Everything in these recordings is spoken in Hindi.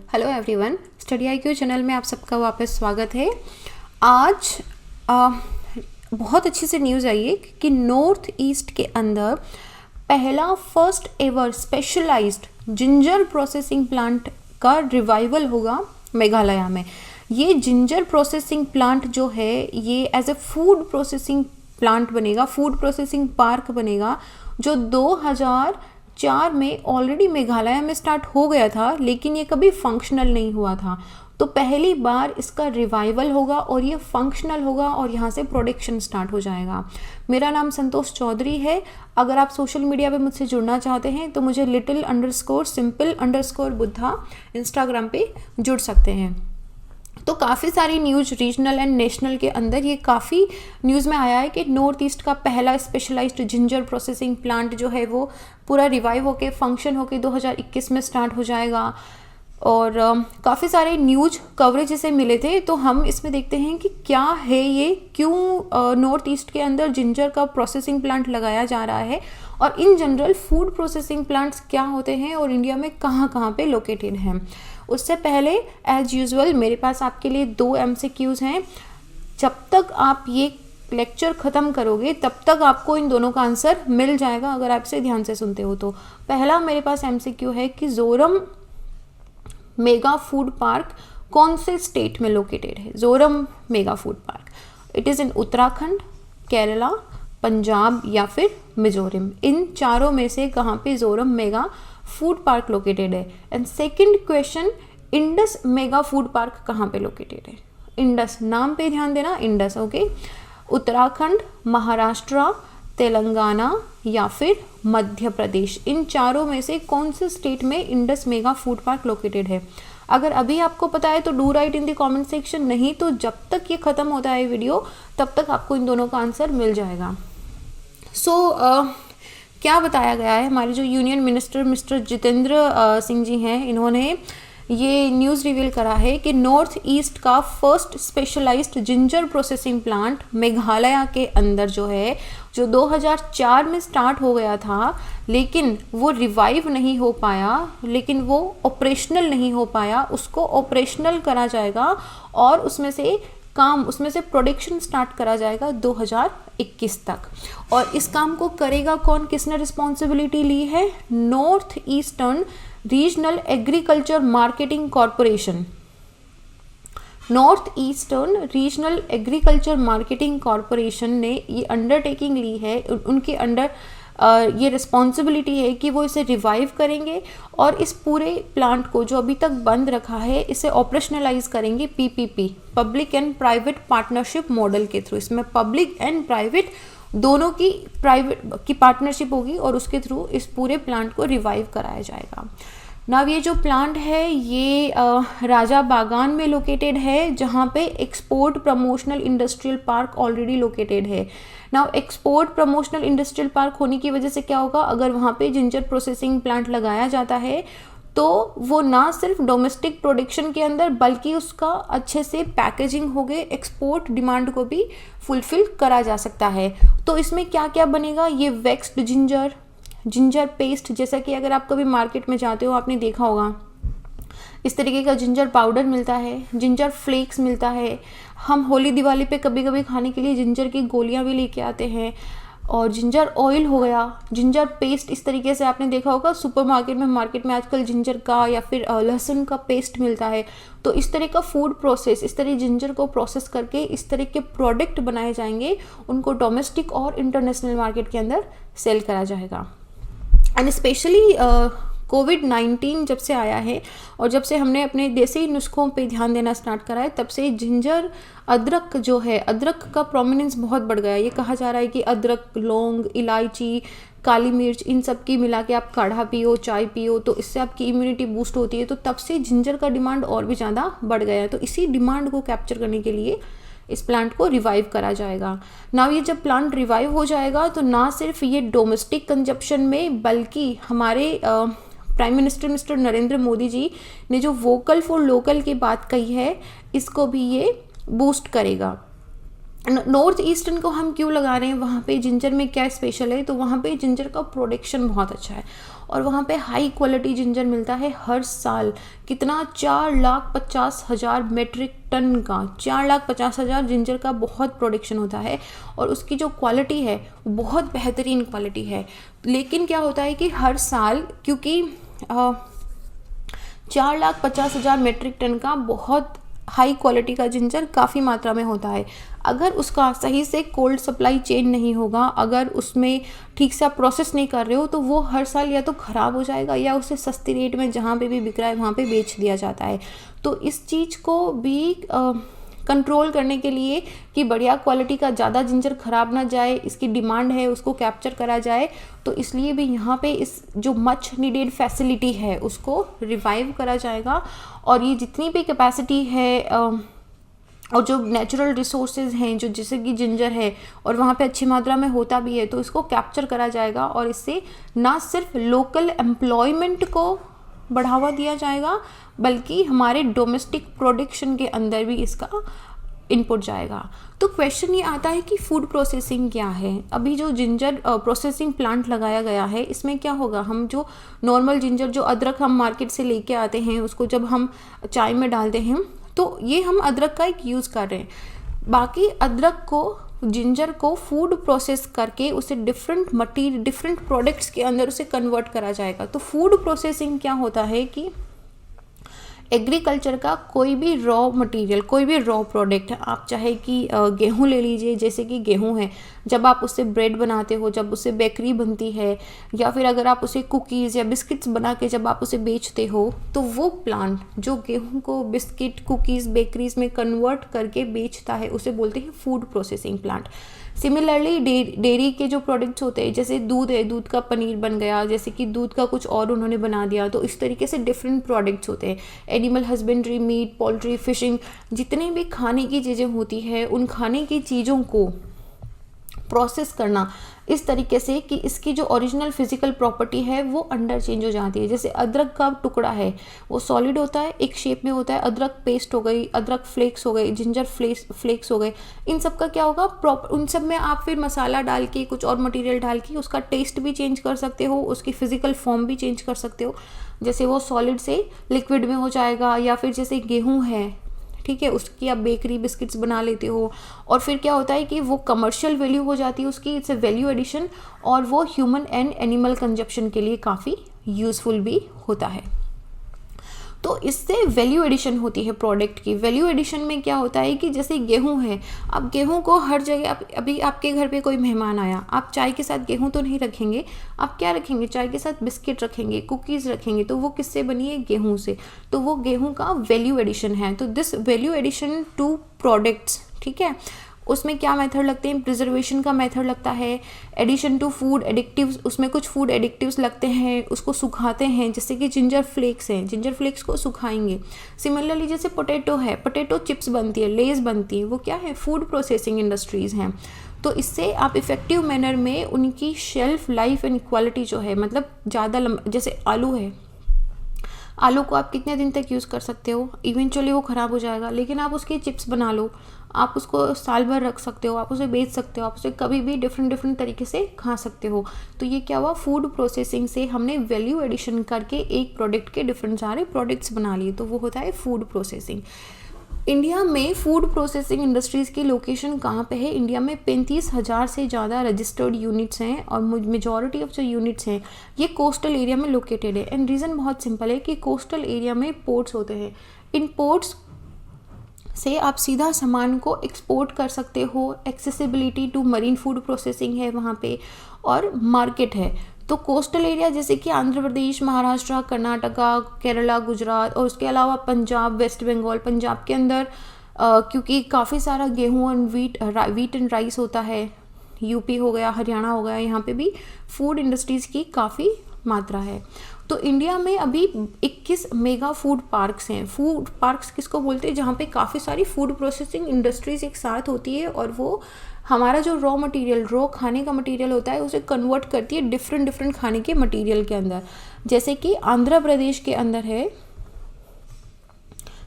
Hello everyone, study IQ channel में आप सबका वापस स्वागत है। आज बहुत अच्छी सी न्यूज़ आई है कि नॉर्थ ईस्ट के अंदर पहला first ever specialized ginger processing plant का रिवाइवल होगा मेघालय में। ये जिंजर प्रोसेसिंग प्लांट जो है ये as a food processing plant बनेगा, फूड प्रोसेसिंग पार्क बनेगा, जो 2004 में ऑलरेडी मेघालय में स्टार्ट हो गया था, लेकिन ये कभी फंक्शनल नहीं हुआ था। तो पहली बार इसका रिवाइवल होगा और ये फंक्शनल होगा और यहाँ से प्रोडक्शन स्टार्ट हो जाएगा। मेरा नाम संतोष चौधरी है। अगर आप सोशल मीडिया पे मुझसे जुड़ना चाहते हैं तो मुझे little_simple_बुद्धा इंस्टाग्राम पे जुड़ सकते हैं। तो काफ़ी सारी न्यूज़ रीजनल एंड नेशनल के अंदर ये काफ़ी न्यूज़ में आया है कि नॉर्थ ईस्ट का पहला स्पेशलाइज्ड जिंजर प्रोसेसिंग प्लांट जो है वो पूरा रिवाइव होके फंक्शन होके 2021 में स्टार्ट हो जाएगा। और काफ़ी सारे न्यूज़ कवरेज इसे मिले थे। तो हम इसमें देखते हैं कि क्या है ये, क्यों नॉर्थ ईस्ट के अंदर जिंजर का प्रोसेसिंग प्लांट लगाया जा रहा है, और in general food processing plants क्या होते हैं और इंडिया में कहाँ कहाँ पे लोकेटेड हैं। उससे पहले एज यूजुअल मेरे पास आपके लिए 2 MCQs हैं। जब तक आप ये लेक्चर ख़त्म करोगे तब तक आपको इन दोनों का आंसर मिल जाएगा अगर आप इसे ध्यान से सुनते हो तो। पहला मेरे पास MCQ है कि जोरम मेगा फूड पार्क कौन से स्टेट में लोकेटेड है। Zoram mega food park it is in Uttarakhand, Kerala, Punjab या फिर मिजोरम। इन चारों में से कहाँ पे Zoram mega food park located है। And second question, Indus mega food park कहाँ पे लोकेटेड है। इंडस नाम पे ध्यान देना, इंडस ओके। उत्तराखंड, महाराष्ट्र, तेलंगाना या फिर मध्य प्रदेश, इन चारों में से कौन से स्टेट में Indus mega food park located है। अगर अभी आपको पता है तो do right in the comment section, नहीं तो जब तक ये ख़त्म होता है वीडियो तब तक आपको इन दोनों का आंसर मिल जाएगा। क्या बताया गया है, हमारे जो union minister mister Jitendra Singh ji हैं, इन्होंने ये न्यूज़ रिवील करा है कि नॉर्थ ईस्ट का first specialised ginger processing plant Meghalaya के अंदर जो है, जो 2004 में स्टार्ट हो गया था लेकिन वो रिवाइव नहीं हो पाया, लेकिन वो ऑपरेशनल नहीं हो पाया, उसको ऑपरेशनल करा जाएगा और उसमें से प्रोडक्शन स्टार्ट करा जाएगा 2021 तक। और इस काम को करेगा कौन, किसने रिस्पॉन्सिबिलिटी ली है, north eastern regional agriculture marketing corporation. North eastern regional agriculture marketing corporation ने ये अंडरटेकिंग ली है, उनके अंडर ये रिस्पॉन्सिबिलिटी है कि वो इसे रिवाइव करेंगे और इस पूरे प्लांट को जो अभी तक बंद रखा है इसे ऑपरेशनलाइज करेंगे PPP, public and private partnership model के थ्रू। इसमें पब्लिक एंड प्राइवेट दोनों की पार्टनरशिप होगी और उसके थ्रू इस पूरे प्लांट को रिवाइव कराया जाएगा। नाउ ये जो प्लांट है ये राजा बागान में लोकेटेड है, जहाँ पे export promotional industrial park already located है। Now export promotional industrial park होने की वजह से क्या होगा, अगर वहाँ पे जिंजर प्रोसेसिंग प्लांट लगाया जाता है तो वो ना सिर्फ डोमेस्टिक प्रोडक्शन के अंदर बल्कि उसका अच्छे से पैकेजिंग हो गए, एक्सपोर्ट डिमांड को भी फुलफिल करा जा सकता है। तो इसमें क्या क्या बनेगा, ये वेक्स्ड जिंजर पेस्ट, जैसा कि अगर आप कभी मार्केट में जाते हो आपने देखा होगा इस तरीके का जिंजर पाउडर मिलता है, जिंजर फ्लेक्स मिलता है। हम होली दिवाली पे कभी कभी खाने के लिए जिंजर की गोलियां भी लेके आते हैं। और जिंजर ऑयल हो गया, जिंजर पेस्ट, इस तरीके से आपने देखा होगा सुपरमार्केट में, मार्केट में आजकल जिंजर का या फिर लहसुन का पेस्ट मिलता है। तो इस तरह का फूड प्रोसेस, इस तरह जिंजर को प्रोसेस करके इस तरह के प्रोडक्ट बनाए जाएंगे, उनको डोमेस्टिक और इंटरनेशनल मार्केट के अंदर सेल करा जाएगा। एंड स्पेशली कोविड-19 जब से आया है और जब से हमने अपने देसी नुस्खों पे ध्यान देना स्टार्ट करा है, तब से जिंजर, अदरक जो है, अदरक का प्रोमिनेंस बहुत बढ़ गया है। ये कहा जा रहा है कि अदरक, लौंग, इलायची, काली मिर्च, इन सब की मिला के आप काढ़ा पियो, चाय पियो तो इससे आपकी इम्यूनिटी बूस्ट होती है। तो तब से जिंजर का डिमांड और भी ज़्यादा बढ़ गया है। तो इसी डिमांड को कैप्चर करने के लिए इस प्लांट को रिवाइव करा जाएगा। नाउ ये जब प्लांट रिवाइव हो जाएगा तो ना सिर्फ ये डोमेस्टिक कंजप्शन में बल्कि हमारे prime minister mister Narendra Modi ji ने जो वोकल फॉर लोकल की बात कही है, इसको भी ये बूस्ट करेगा। नॉर्थ ईस्टर्न को हम क्यों लगा रहे हैं, वहाँ पे जिंजर में क्या स्पेशल है, तो वहाँ पे जिंजर का प्रोडक्शन बहुत अच्छा है और वहाँ पे हाई क्वालिटी जिंजर मिलता है हर साल। कितना, 4,50,000 मेट्रिक टन का, 4,50,000 जिंजर का बहुत प्रोडक्शन होता है और उसकी जो क्वालिटी है वो बहुत बेहतरीन क्वालिटी है। लेकिन क्या होता है कि हर साल, क्योंकि 4,50,000 मेट्रिक टन का बहुत हाई क्वालिटी का जिंजर काफ़ी मात्रा में होता है, अगर उसका सही से कोल्ड सप्लाई चेन नहीं होगा, अगर उसमें ठीक से आप प्रोसेस नहीं कर रहे हो, तो वो हर साल या तो ख़राब हो जाएगा या उसे सस्ती रेट में जहाँ पे भी बिक रहा है वहाँ पे बेच दिया जाता है। तो इस चीज़ को भी कंट्रोल करने के लिए कि बढ़िया क्वालिटी का ज़्यादा जिंजर ख़राब ना जाए, इसकी डिमांड है उसको कैप्चर करा जाए, तो इसलिए भी यहाँ पे इस जो मच नीडेड फैसिलिटी है उसको रिवाइव करा जाएगा। और ये जितनी भी कैपेसिटी है और जो नेचुरल रिसोर्सेज हैं, जो जैसे कि जिंजर है और वहाँ पे अच्छी मात्रा में होता भी है, तो इसको कैप्चर करा जाएगा और इससे ना सिर्फ लोकल एम्प्लॉयमेंट को बढ़ावा दिया जाएगा बल्कि हमारे डोमेस्टिक प्रोडक्शन के अंदर भी इसका इनपुट जाएगा। तो क्वेश्चन ये आता है कि फूड प्रोसेसिंग क्या है। अभी जो जिंजर प्रोसेसिंग प्लांट लगाया गया है, इसमें क्या होगा, हम जो नॉर्मल जिंजर, जो अदरक हम मार्केट से लेके आते हैं, उसको जब हम चाय में डालते हैं तो ये हम अदरक का एक यूज़ कर रहे हैं। बाकी अदरक को, जिंजर को फूड प्रोसेस करके उसे डिफरेंट प्रोडक्ट्स के अंदर उसे कन्वर्ट करा जाएगा। तो फूड प्रोसेसिंग क्या होता है कि एग्रीकल्चर का कोई भी रॉ मटेरियल, कोई भी रॉ प्रोडक्ट, आप चाहे कि गेहूँ ले लीजिए, जैसे कि गेहूँ है, जब आप उससे ब्रेड बनाते हो, जब उससे बेकरी बनती है, या फिर अगर आप उसे कुकीज़ या बिस्किट्स बना के जब आप उसे बेचते हो, तो वो प्लांट जो गेहूँ को बिस्किट, कुकीज़, बेकरीज में कन्वर्ट करके बेचता है उसे बोलते हैं food processing plant. Similarly dairy के जो प्रोडक्ट्स होते हैं, जैसे दूध है, दूध का पनीर बन गया, जैसे कि दूध का कुछ और उन्होंने बना दिया, तो इस तरीके से डिफरेंट प्रोडक्ट्स होते हैं। Animal husbandry, meat, poultry, fishing, जितनी भी खाने की चीज़ें होती है, उन खाने की चीज़ों को प्रोसेस करना इस तरीके से कि इसकी जो ओरिजिनल फिजिकल प्रॉपर्टी है वो अंडर चेंज हो जाती है। जैसे अदरक का टुकड़ा है, वो सॉलिड होता है, एक शेप में होता है, अदरक पेस्ट हो गई, अदरक फ्लेक्स हो गए, जिंजर फ्लेक्स हो गए, इन सब का क्या होगा, प्रॉपर उन सब में आप फिर मसाला डाल के, कुछ और मटेरियल डाल के उसका टेस्ट भी चेंज कर सकते हो, उसकी फिजिकल फॉर्म भी चेंज कर सकते हो। जैसे वो सॉलिड से लिक्विड में हो जाएगा, या फिर जैसे गेहूँ है, ठीक है, उसकी आप बेकरी बिस्किट्स बना लेते हो, और फिर क्या होता है कि वो कमर्शियल वैल्यू हो जाती है उसकी, इट्स ए वैल्यू एडिशन, और वो ह्यूमन एंड एनिमल कंजप्शन के लिए काफ़ी यूज़फुल भी होता है। तो इससे वैल्यू एडिशन होती है प्रोडक्ट की। वैल्यू एडिशन में क्या होता है कि जैसे गेहूं है, अब गेहूं को हर जगह, अभी आपके घर पे कोई मेहमान आया, आप चाय के साथ गेहूं तो नहीं रखेंगे, आप क्या रखेंगे, चाय के साथ बिस्किट रखेंगे, कुकीज़ रखेंगे, तो वो किससे बनी है, गेहूं से, तो वो गेहूं का वैल्यू एडिशन है। तो this value addition to products, ठीक है, उसमें क्या मेथड लगते हैं, प्रिजर्वेशन का मेथड लगता है, एडिशन टू फूड एडिक्टिव्स, उसमें कुछ फूड एडिक्टिव्स लगते हैं, उसको सुखाते हैं, जैसे कि जिंजर फ्लेक्स हैं, जिंजर फ्लेक्स को सुखाएंगे। सिमिलरली जैसे पोटैटो है, पोटैटो चिप्स बनती है, लेस बनती है, वो क्या है, फूड प्रोसेसिंग इंडस्ट्रीज़ हैं। तो इससे आप इफ़ेक्टिव मैनर में उनकी शेल्फ लाइफ एंड क्वालिटी जो है, मतलब ज़्यादा जैसे आलू है, आलू को आप कितने दिन तक यूज़ कर सकते हो, इवेंचुअली वो ख़राब हो जाएगा, लेकिन आप उसके चिप्स बना लो, आप उसको साल भर रख सकते हो, आप उसे बेच सकते हो, आप उसे कभी भी डिफरेंट तरीके से खा सकते हो। तो ये क्या हुआ, फूड प्रोसेसिंग से हमने वैल्यू एडिशन करके एक प्रोडक्ट के डिफरेंट सारे प्रोडक्ट्स बना लिए, तो वो होता है फूड प्रोसेसिंग। इंडिया में फूड प्रोसेसिंग इंडस्ट्रीज़ की लोकेशन कहाँ पे है, इंडिया में 35,000 से ज़्यादा रजिस्टर्ड यूनिट्स हैं और मेजॉरिटी ऑफ जो यूनिट्स हैं ये कोस्टल एरिया में लोकेटेड है। एंड रीज़न बहुत सिंपल है कि कोस्टल एरिया में पोर्ट्स होते हैं, इन पोर्ट्स से आप सीधा सामान को एक्सपोर्ट कर सकते हो, accessibility to marine food processing है वहाँ पे, और मार्केट है। तो कोस्टल एरिया जैसे कि आंध्र प्रदेश, महाराष्ट्र, कर्नाटका, केरला, गुजरात, और उसके अलावा पंजाब, वेस्ट बंगाल, पंजाब के अंदर क्योंकि काफ़ी सारा गेहूँ एंड वीट एंड राइस होता है, यूपी हो गया, हरियाणा हो गया, यहाँ पे भी फूड इंडस्ट्रीज़ की काफ़ी मात्रा है। तो इंडिया में अभी 21 मेगा फूड पार्क्स हैं। फूड पार्क्स किसको बोलते हैं, जहाँ पे काफ़ी सारी फूड प्रोसेसिंग इंडस्ट्रीज़ एक साथ होती है और वो हमारा जो रॉ मटेरियल, रॉ खाने का मटेरियल होता है, उसे कन्वर्ट करती है डिफरेंट खाने के मटेरियल के अंदर। जैसे कि आंध्र प्रदेश के अंदर है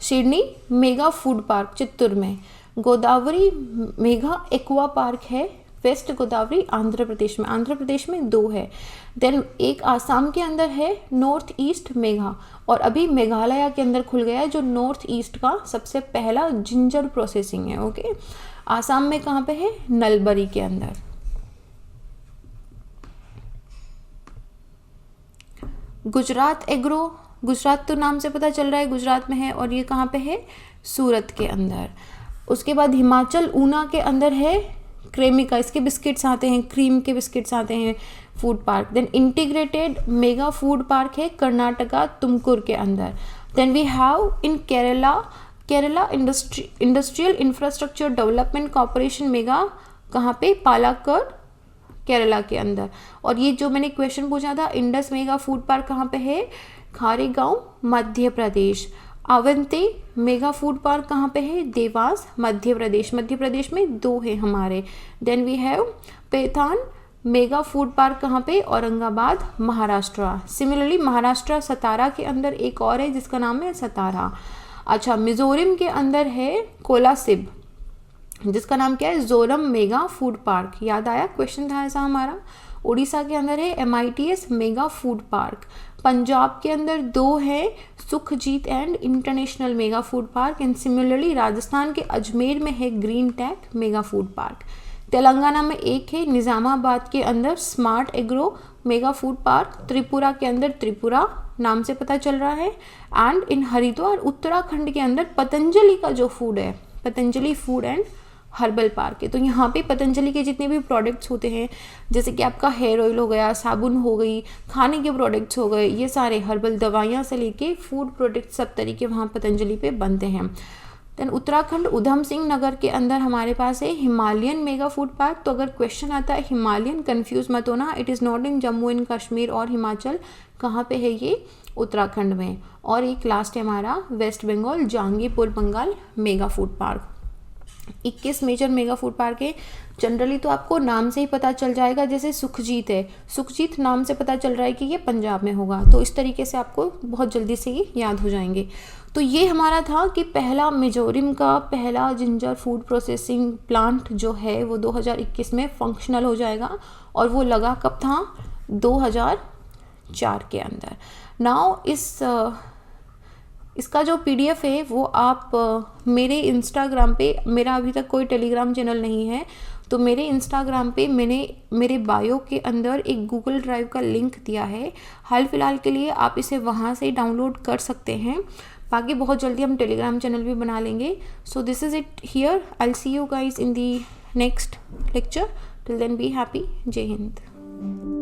Shirni mega food park Chittoor में, गोदावरी मेगा एक्वा पार्क है वेस्ट गोदावरी आंध्र प्रदेश में 2 है। देन एक आसाम के अंदर है नॉर्थ ईस्ट मेगा, और अभी मेघालय के अंदर खुल गया है जो नॉर्थ ईस्ट का सबसे पहला जिंजर प्रोसेसिंग है। ओके, आसाम में कहाँ पे है? नलबरी के अंदर। गुजरात एग्रो, गुजरात तो नाम से पता चल रहा है गुजरात में है, और ये कहाँ पे है? सूरत के अंदर। उसके बाद हिमाचल ऊना के अंदर है क्रेमिका, इसके बिस्किट्स आते हैं, क्रीम के बिस्किट्स आते हैं, food park. Then integrated mega food park है कर्नाटका तुमकुर के अंदर। Then we have in Kerala industrial infrastructure development corporation mega, कहाँ पे? पालाक्कड़ केरला के अंदर। और ये जो मैंने क्वेश्चन पूछा था इंडस मेगा फूड पार्क कहाँ पे है? Kharegaon Madhya Pradesh. Avanti mega food park कहाँ पे है? देवास मध्य प्रदेश में 2 है हमारे। Then we have Paithan mega food park कहाँ पे? औरंगाबाद महाराष्ट्र। सिमिलरली महाराष्ट्र सतारा के अंदर एक और है जिसका नाम है सतारा। अच्छा, मिजोरम के अंदर है कोलासिब जिसका नाम क्या है? Zoram mega food park. याद आया? क्वेश्चन था ऐसा हमारा। उड़ीसा के अंदर है MITS mega food park. Punjab के अंदर 2 है Sukhjit and international mega food park. And similarly Rajasthan के अजमेर में है green tech mega food park. Telangana में 1 है निज़ामाबाद के अंदर smart agro mega food park. Tripura के अंदर त्रिपुरा नाम से पता चल रहा है। एंड इन हरिद्वार उत्तराखंड के अंदर पतंजलि का जो फूड है, Patanjali food and herbal park है। तो यहाँ पे पतंजलि के जितने भी प्रोडक्ट्स होते हैं, जैसे कि आपका हेयर ऑयल हो गया, साबुन हो गई, खाने के प्रोडक्ट्स हो गए, ये सारे हर्बल दवाइयाँ से लेके फूड प्रोडक्ट्स सब तरीके वहाँ पतंजलि पे बनते हैं। देन उत्तराखंड उधम सिंह नगर के अंदर हमारे पास है हिमालयन मेगा फूड पार्क। तो अगर क्वेश्चन आता है हिमालयन, कंफ्यूज मत होना, it is not in Jammu and Kashmir और हिमाचल। कहाँ पे है ये? उत्तराखंड में। और एक लास्ट है हमारा west Bengal Jahangirpur Bengal mega food park. 21 major mega food park है। जनरली तो आपको नाम से ही पता चल जाएगा, जैसे सुखजीत है, सुखजीत नाम से पता चल रहा है कि ये पंजाब में होगा, तो इस तरीके से आपको बहुत जल्दी से ये याद हो जाएंगे। तो ये हमारा था कि पहला मिजोरम का पहला जिंजर फूड प्रोसेसिंग प्लांट जो है वो 2021 में फंक्शनल हो जाएगा, और वो लगा कब था? 2004 के अंदर। नाउ इसका जो PDF है वो आप मेरे इंस्टाग्राम पे, मेरा अभी तक कोई टेलीग्राम चैनल नहीं है, तो मेरे इंस्टाग्राम पे मैंने मेरे बायो के अंदर एक गूगल ड्राइव का लिंक दिया है। हाल फिलहाल के लिए आप इसे वहाँ से डाउनलोड कर सकते हैं, बाकी बहुत जल्दी हम टेलीग्राम चैनल भी बना लेंगे। So this is it here, I will see you guys in the next lecture. Till then be happy. जय हिंद।